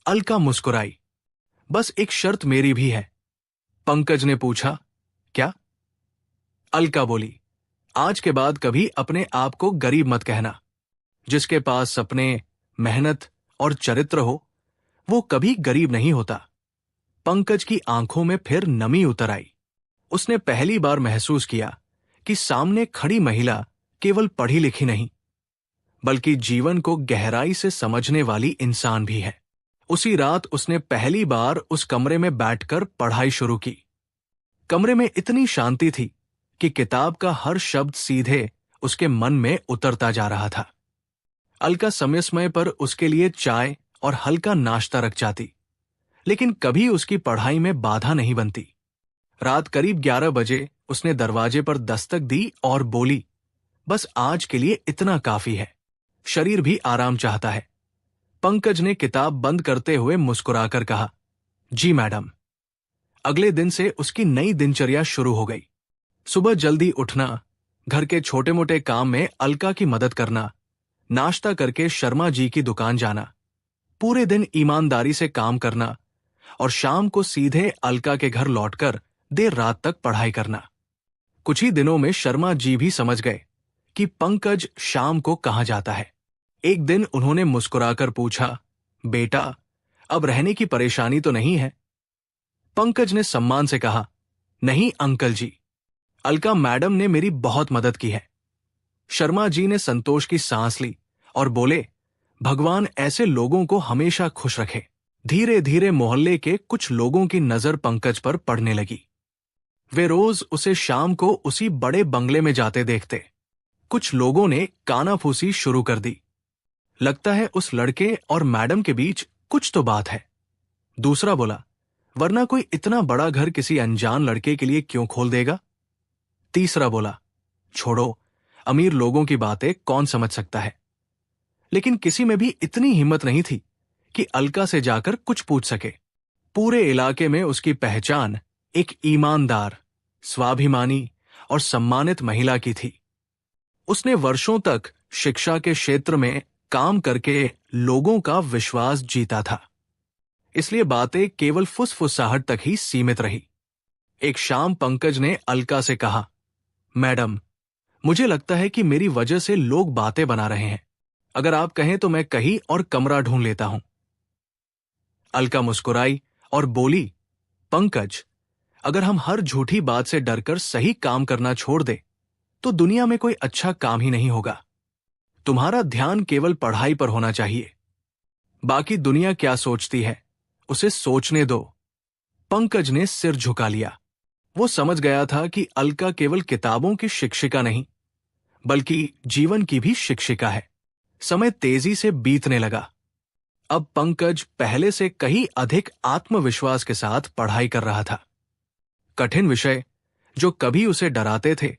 अलका मुस्कुराई, बस एक शर्त मेरी भी है। पंकज ने पूछा, क्या? अलका बोली, आज के बाद कभी अपने आप को गरीब मत कहना। जिसके पास सपने, मेहनत और चरित्र हो, वो कभी गरीब नहीं होता। पंकज की आंखों में फिर नमी उतर आई। उसने पहली बार महसूस किया कि सामने खड़ी महिला केवल पढ़ी लिखी नहीं, बल्कि जीवन को गहराई से समझने वाली इंसान भी है। उसी रात उसने पहली बार उस कमरे में बैठकर पढ़ाई शुरू की। कमरे में इतनी शांति थी कि किताब का हर शब्द सीधे उसके मन में उतरता जा रहा था। अलका समय समय पर उसके लिए चाय और हल्का नाश्ता रख जाती, लेकिन कभी उसकी पढ़ाई में बाधा नहीं बनती। रात करीब 11 बजे उसने दरवाजे पर दस्तक दी और बोली, बस आज के लिए इतना काफी है, शरीर भी आराम चाहता है। पंकज ने किताब बंद करते हुए मुस्कुराकर कहा, जी मैडम। अगले दिन से उसकी नई दिनचर्या शुरू हो गई। सुबह जल्दी उठना, घर के छोटे मोटे काम में अलका की मदद करना, नाश्ता करके शर्मा जी की दुकान जाना, पूरे दिन ईमानदारी से काम करना और शाम को सीधे अलका के घर लौटकर देर रात तक पढ़ाई करना। कुछ ही दिनों में शर्मा जी भी समझ गए कि पंकज शाम को कहां जाता है। एक दिन उन्होंने मुस्कुराकर पूछा, बेटा, अब रहने की परेशानी तो नहीं है? पंकज ने सम्मान से कहा, नहीं अंकल जी, अलका मैडम ने मेरी बहुत मदद की है। शर्मा जी ने संतोष की सांस ली और बोले, भगवान ऐसे लोगों को हमेशा खुश रखे। धीरे धीरे मोहल्ले के कुछ लोगों की नजर पंकज पर पड़ने लगी। वे रोज उसे शाम को उसी बड़े बंगले में जाते देखते। कुछ लोगों ने कानाफूसी शुरू कर दी। लगता है उस लड़के और मैडम के बीच कुछ तो बात है। दूसरा बोला, वरना कोई इतना बड़ा घर किसी अनजान लड़के के लिए क्यों खोल देगा। तीसरा बोला, छोड़ो, अमीर लोगों की बातें कौन समझ सकता है। लेकिन किसी में भी इतनी हिम्मत नहीं थी कि अलका से जाकर कुछ पूछ सके। पूरे इलाके में उसकी पहचान एक ईमानदार, स्वाभिमानी और सम्मानित महिला की थी। उसने वर्षों तक शिक्षा के क्षेत्र में काम करके लोगों का विश्वास जीता था, इसलिए बातें केवल फुसफुसाहट तक ही सीमित रही। एक शाम पंकज ने अलका से कहा, मैडम, मुझे लगता है कि मेरी वजह से लोग बातें बना रहे हैं। अगर आप कहें तो मैं कहीं और कमरा ढूंढ लेता हूं। अलका मुस्कुराई और बोली, पंकज, अगर हम हर झूठी बात से डरकर सही काम करना छोड़ दें तो दुनिया में कोई अच्छा काम ही नहीं होगा। तुम्हारा ध्यान केवल पढ़ाई पर होना चाहिए। बाकी दुनिया क्या सोचती है उसे सोचने दो। पंकज ने सिर झुका लिया। वो समझ गया था कि अलका केवल किताबों की शिक्षिका नहीं, बल्कि जीवन की भी शिक्षिका है। समय तेजी से बीतने लगा। अब पंकज पहले से कहीं अधिक आत्मविश्वास के साथ पढ़ाई कर रहा था। कठिन विषय जो कभी उसे डराते थे,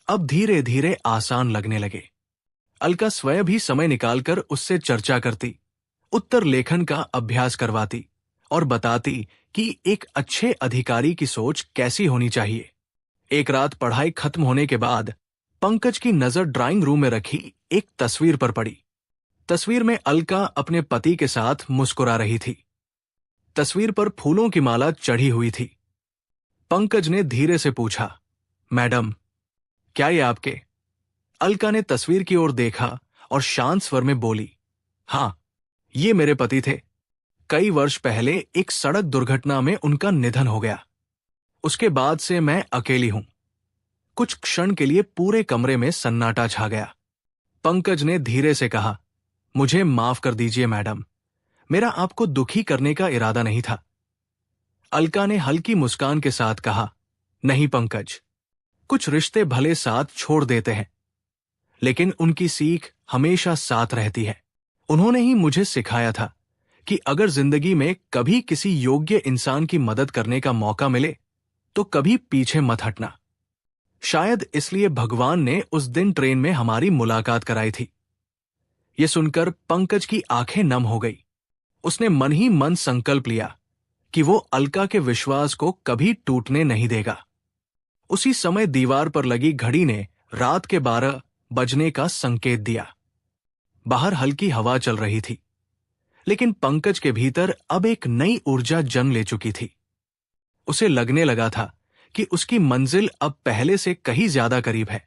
अब धीरे धीरे आसान लगने लगे। अलका स्वयं भी समय निकालकर उससे चर्चा करती, उत्तर लेखन का अभ्यास करवाती और बताती कि एक अच्छे अधिकारी की सोच कैसी होनी चाहिए। एक रात पढ़ाई खत्म होने के बाद पंकज की नजर ड्राइंग रूम में रखी एक तस्वीर पर पड़ी। तस्वीर में अलका अपने पति के साथ मुस्कुरा रही थी। तस्वीर पर फूलों की माला चढ़ी हुई थी। पंकज ने धीरे से पूछा, मैडम, क्या ये आपके? अलका ने तस्वीर की ओर देखा और शांत स्वर में बोली, हां, ये मेरे पति थे। कई वर्ष पहले एक सड़क दुर्घटना में उनका निधन हो गया। उसके बाद से मैं अकेली हूं। कुछ क्षण के लिए पूरे कमरे में सन्नाटा छा गया। पंकज ने धीरे से कहा, मुझे माफ कर दीजिए मैडम, मेरा आपको दुखी करने का इरादा नहीं था। अलका ने हल्की मुस्कान के साथ कहा, नहीं पंकज, कुछ रिश्ते भले साथ छोड़ देते हैं, लेकिन उनकी सीख हमेशा साथ रहती है। उन्होंने ही मुझे सिखाया था कि अगर जिंदगी में कभी किसी योग्य इंसान की मदद करने का मौका मिले तो कभी पीछे मत हटना। शायद इसलिए भगवान ने उस दिन ट्रेन में हमारी मुलाकात कराई थी। यह सुनकर पंकज की आंखें नम हो गई। उसने मन ही मन संकल्प लिया कि वो अलका के विश्वास को कभी टूटने नहीं देगा। उसी समय दीवार पर लगी घड़ी ने रात के 12 बजने का संकेत दिया। बाहर हल्की हवा चल रही थी, लेकिन पंकज के भीतर अब एक नई ऊर्जा जन्म ले चुकी थी। उसे लगने लगा था कि उसकी मंजिल अब पहले से कहीं ज्यादा करीब है,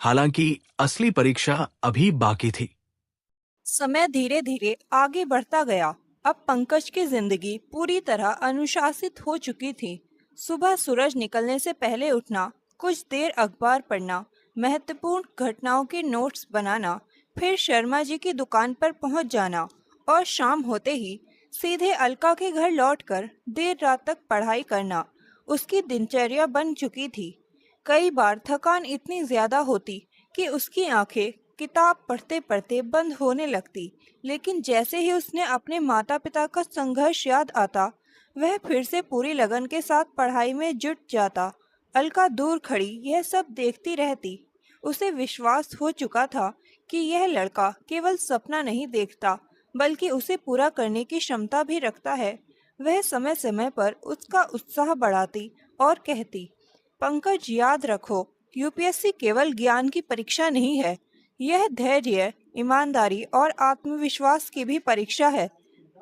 हालांकि असली परीक्षा अभी बाकी थी। समय धीरे धीरे आगे बढ़ता गया। अब पंकज की जिंदगी पूरी तरह अनुशासित हो चुकी थी। सुबह सूरज निकलने से पहले उठना, कुछ देर अखबार पढ़ना, महत्वपूर्ण घटनाओं के नोट्स बनाना, फिर शर्मा जी की दुकान पर पहुंच जाना और शाम होते ही सीधे अलका के घर लौटकर देर रात तक पढ़ाई करना उसकी दिनचर्या बन चुकी थी। कई बार थकान इतनी ज्यादा होती कि उसकी आंखें किताब पढ़ते पढ़ते बंद होने लगती, लेकिन जैसे ही उसने अपने माता पिता का संघर्ष याद आता, वह फिर से पूरी लगन के साथ पढ़ाई में जुट जाता। अलका दूर खड़ी यह सब देखती रहती। उसे विश्वास हो चुका था कि यह लड़का केवल सपना नहीं देखता, बल्कि उसे पूरा करने की क्षमता भी रखता है। वह समय समय पर उसका उत्साह बढ़ाती और कहती, पंकज, याद रखो, यूपीएससी केवल ज्ञान की परीक्षा नहीं है, यह धैर्य, ईमानदारी और आत्मविश्वास की भी परीक्षा है।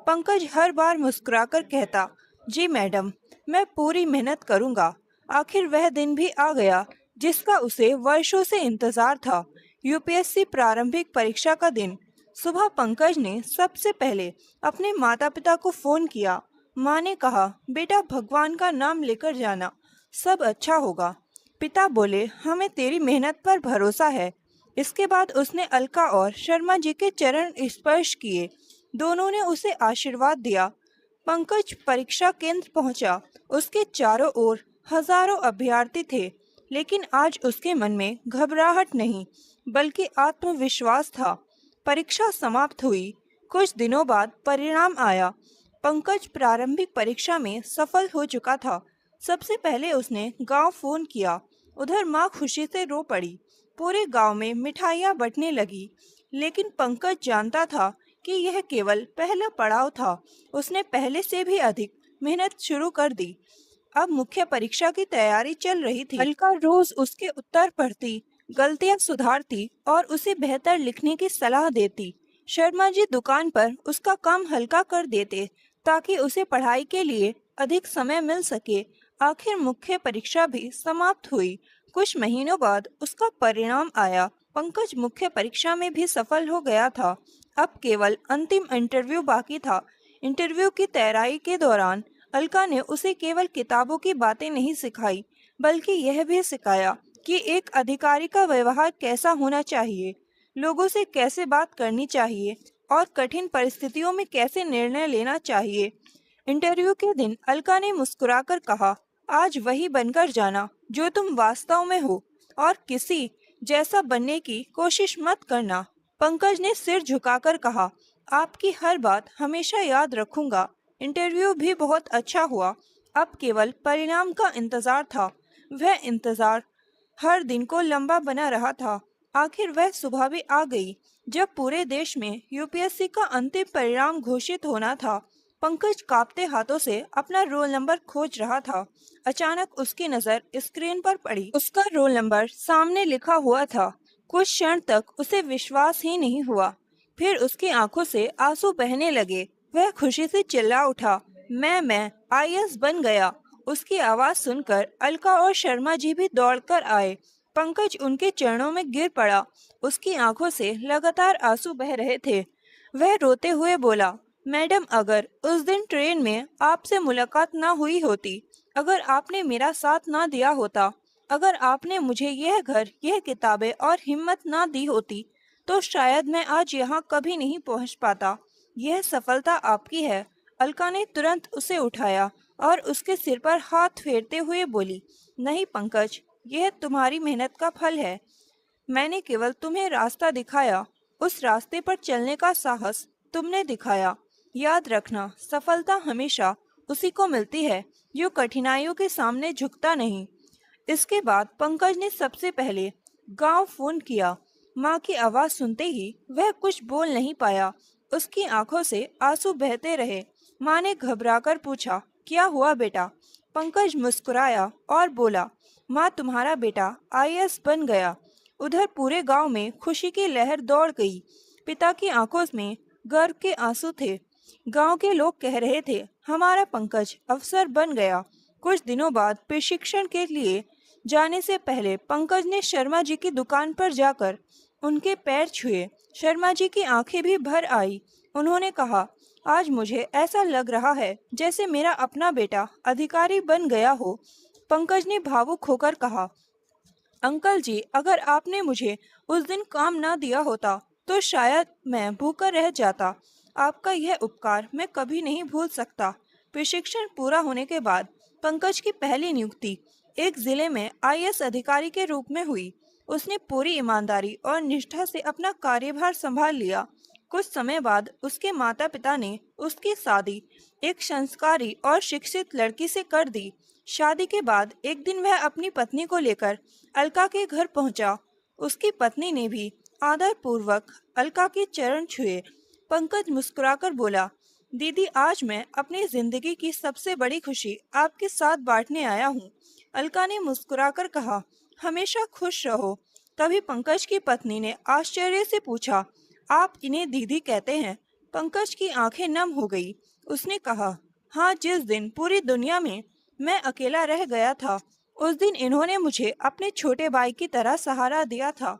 पंकज हर बार मुस्कुराकर कहता, जी मैडम, मैं पूरी मेहनत करूंगा। आखिर वह दिन भी आ गया जिसका उसे वर्षों से इंतजार था। यूपीएससी प्रारंभिक परीक्षा का दिन। सुबह पंकज ने सबसे पहले अपने माता पिता को फोन किया। माँ ने कहा, बेटा, भगवान का नाम लेकर जाना, सब अच्छा होगा। पिता बोले, हमें तेरी मेहनत पर भरोसा है। इसके बाद उसने अलका और शर्मा जी के चरण स्पर्श किए। दोनों ने उसे आशीर्वाद दिया। पंकज परीक्षा केंद्र पहुंचा। उसके चारों ओर हजारों अभ्यर्थी थे, लेकिन आज उसके मन में घबराहट नहीं, बल्कि आत्मविश्वास था। परीक्षा समाप्त हुई। कुछ दिनों बाद परिणाम आया। पंकज प्रारंभिक परीक्षा में सफल हो चुका था। सबसे पहले उसने गांव फोन किया। उधर माँ खुशी से रो पड़ी। पूरे गांव में मिठाइयाँ बंटने लगी। लेकिन पंकज जानता था कि यह केवल पहला पड़ाव था। उसने पहले से भी अधिक मेहनत शुरू कर दी। अब मुख्य परीक्षा की तैयारी चल रही थी। अलका रोज उसके उत्तर पढ़ती, गलतियां सुधारती और उसे बेहतर लिखने की सलाह देती। शर्मा जी दुकान पर उसका काम हल्का कर देते, ताकि उसे पढ़ाई के लिए अधिक समय मिल सके। आखिर मुख्य परीक्षा भी समाप्त हुई। कुछ महीनों बाद उसका परिणाम आया। पंकज मुख्य परीक्षा में भी सफल हो गया था। अब केवल अंतिम इंटरव्यू बाकी था। इंटरव्यू की तैयारी के दौरान अलका ने उसे केवल किताबों की बातें नहीं सिखाई, बल्कि यह भी सिखाया कि एक अधिकारी का व्यवहार कैसा होना चाहिए, लोगों से कैसे बात करनी चाहिए और कठिन परिस्थितियों में कैसे निर्णय लेना चाहिए। इंटरव्यू के दिन अलका ने मुस्कुराकर कहा, आज वही बनकर जाना जो तुम वास्तव में हो, और किसी जैसा बनने की कोशिश मत करना। पंकज ने सिर झुकाकर कहा, आपकी हर बात हमेशा याद रखूंगा। इंटरव्यू भी बहुत अच्छा हुआ। अब केवल परिणाम का इंतजार था। वह इंतजार हर दिन को लंबा बना रहा था। आखिर वह सुबह भी आ गई, जब पूरे देश में यूपीएससी का अंतिम परिणाम घोषित होना था। पंकज कांपते हाथों से अपना रोल नंबर खोज रहा था। अचानक उसकी नजर स्क्रीन पर पड़ी। उसका रोल नंबर सामने लिखा हुआ था। कुछ क्षण तक उसे विश्वास ही नहीं हुआ। फिर उसकी आंखों से आंसू बहने लगे। वह खुशी से चिल्ला उठा, मैं आईएएस बन गया। उसकी आवाज सुनकर अलका और शर्मा जी भी दौड़कर आए। पंकज उनके चरणों में गिर पड़ा। उसकी आंखों से लगातार आंसू बह रहे थे। वह रोते हुए बोला, मैडम, अगर उस दिन ट्रेन में आपसे मुलाकात ना हुई होती, अगर आपने मेरा साथ ना दिया होता, अगर आपने मुझे यह घर, यह किताबें और हिम्मत ना दी होती, तो शायद मैं आज यहाँ कभी नहीं पहुँच पाता। यह सफलता आपकी है। अलका ने तुरंत उसे उठाया और उसके सिर पर हाथ फेरते हुए बोली, नहीं पंकज, यह तुम्हारी मेहनत का फल है। मैंने केवल तुम्हें रास्ता दिखाया। उस रास्ते पर चलने का साहस तुमने दिखाया। याद रखना, सफलता हमेशा उसी को मिलती है जो कठिनाइयों के सामने झुकता नहीं। इसके बाद पंकज ने सबसे पहले गांव फोन किया। माँ की आवाज सुनते ही वह कुछ बोल नहीं पाया। उसकी आंखों से आंसू बहते रहे। माँ ने घबराकर पूछा, क्या हुआ बेटा? पंकज मुस्कुराया और बोला, माँ, तुम्हारा बेटा आईएएस बन गया। उधर पूरे गांव में खुशी की लहर दौड़ गई। पिता की आंखों में गर्व के आंसू थे। गांव के लोग कह रहे थे, हमारा पंकज अफसर बन गया। कुछ दिनों बाद प्रशिक्षण के लिए जाने से पहले पंकज ने शर्मा जी की दुकान पर जाकर उनके पैर छुए। शर्मा जी की आंखें भी भर आई। उन्होंने कहा, आज मुझे ऐसा लग रहा है जैसे मेरा अपना बेटा अधिकारी बन गया हो। पंकज ने भावुक होकर कहा, अंकल जी, अगर आपने मुझे उस दिन काम ना दिया होता तो शायद मैं भूखा रह जाता। आपका यह उपकार मैं कभी नहीं भूल सकता। प्रशिक्षण पूरा होने के बाद पंकज की पहली नियुक्ति एक जिले में आईएएस अधिकारी के रूप में हुई। उसने पूरी ईमानदारी और निष्ठा से अपना कार्यभार संभाल लिया। कुछ समय बाद उसके माता पिता ने उसकी शादी एक संस्कारी और शिक्षित लड़की से कर दी। शादी के बाद एक दिन वह अपनी पत्नी को लेकर अलका के घर पहुंचा। उसकी पत्नी ने भी आदर पूर्वक अलका के चरण छुए। पंकज मुस्कुराकर बोला, दीदी, आज मैं अपनी जिंदगी की सबसे बड़ी खुशी आपके साथ बांटने आया हूँ। अलका ने मुस्कुराकर कहा, हमेशा खुश रहो। तभी पंकज की पत्नी ने आश्चर्य से पूछा, आप इन्हें दीदी कहते हैं? पंकज की आंखें नम हो गई। उसने कहा, हाँ, जिस दिन पूरी दुनिया में मैं अकेला रह गया था, उस दिन इन्होंने मुझे अपने छोटे भाई की तरह सहारा दिया था।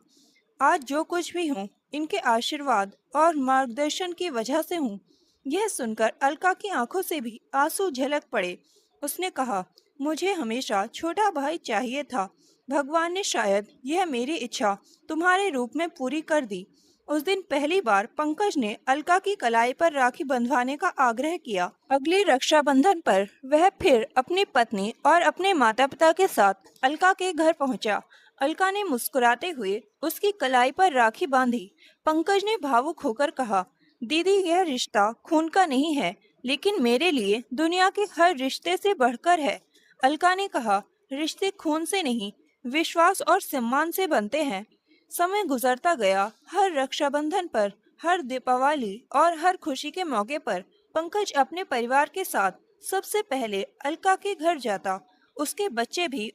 आज जो कुछ भी हूँ, इनके आशीर्वाद और मार्गदर्शन की वजह से हूँ। यह सुनकर अलका की आंखों से भी आंसू झलक पड़े। उसने कहा, मुझे हमेशा छोटा भाई चाहिए था। भगवान ने शायद यह मेरी इच्छा तुम्हारे रूप में पूरी कर दी। उस दिन पहली बार पंकज ने अलका की कलाई पर राखी बंधवाने का आग्रह किया। अगली रक्षाबंधन पर वह फिर अपनी पत्नी और अपने माता पिता के साथ अलका के घर पहुंचा। अलका ने मुस्कुराते हुए उसकी कलाई पर राखी बांधी। पंकज ने भावुक होकर कहा, दीदी यह रिश्ता खून का नहीं है, लेकिन मेरे लिए दुनिया के हर रिश्ते से बढ़कर है। अलका ने कहा, रिश्ते खून से नहीं, विश्वास और सम्मान से बनते हैं। समय गुजरता गया। हर रक्षाबंधन पर, हर दीपावली और हर खुशी के मौके पर पंकज अपने परिवार के साथ सबसे पहले अलका के घर जाता। उसके बच्चे भी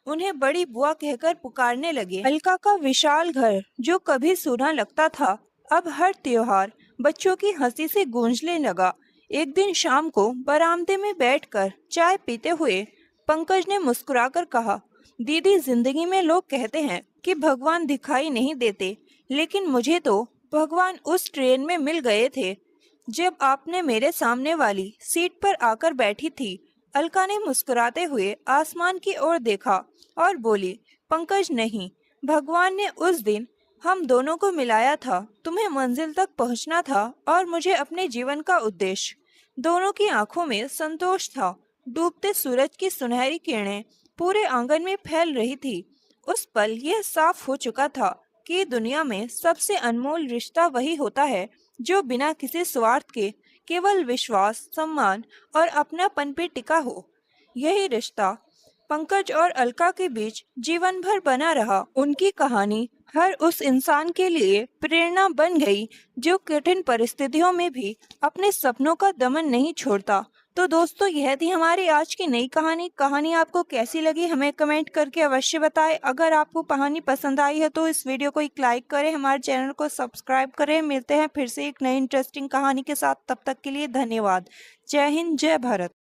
उन्हें बड़ी बुआ कहकर पुकारने लगे। अलका का विशाल घर जो कभी सूना लगता था, अब हर त्योहार बच्चों की हंसी से गूंजने लगा। एक दिन शाम को बरामदे में बैठकर चाय पीते हुए पंकज ने मुस्कुराकर कहा, दीदी जिंदगी में लोग कहते हैं कि भगवान दिखाई नहीं देते, लेकिन मुझे तो भगवान उस ट्रेन में मिल गए थे जब आपने मेरे सामने वाली सीट पर आकर बैठी थी। अलका ने मुस्कुराते हुए आसमान की ओर देखा और बोली, पंकज नहीं, भगवान ने उस दिन हम दोनों को मिलाया था। तुम्हें मंजिल तक पहुंचना था और मुझे अपने जीवन का उद्देश्य। दोनों की आंखों में संतोष था। डूबते सूरज की सुनहरी किरणें पूरे आंगन में फैल रही थी। उस पल यह साफ हो चुका था कि दुनिया में सबसे अनमोल रिश्ता वही होता है जो बिना किसी स्वार्थ के केवल विश्वास, सम्मान और अपनापन पे टिका हो। यही रिश्ता पंकज और अलका के बीच जीवन भर बना रहा। उनकी कहानी हर उस इंसान के लिए प्रेरणा बन गई जो कठिन परिस्थितियों में भी अपने सपनों का दमन नहीं छोड़ता। तो दोस्तों, यह थी हमारी आज की नई कहानी। कहानी आपको कैसी लगी हमें कमेंट करके अवश्य बताएं। अगर आपको कहानी पसंद आई है तो इस वीडियो को एक लाइक करें, हमारे चैनल को सब्सक्राइब करें। मिलते हैं फिर से एक नई इंटरेस्टिंग कहानी के साथ। तब तक के लिए धन्यवाद। जय हिंद, जय भारत।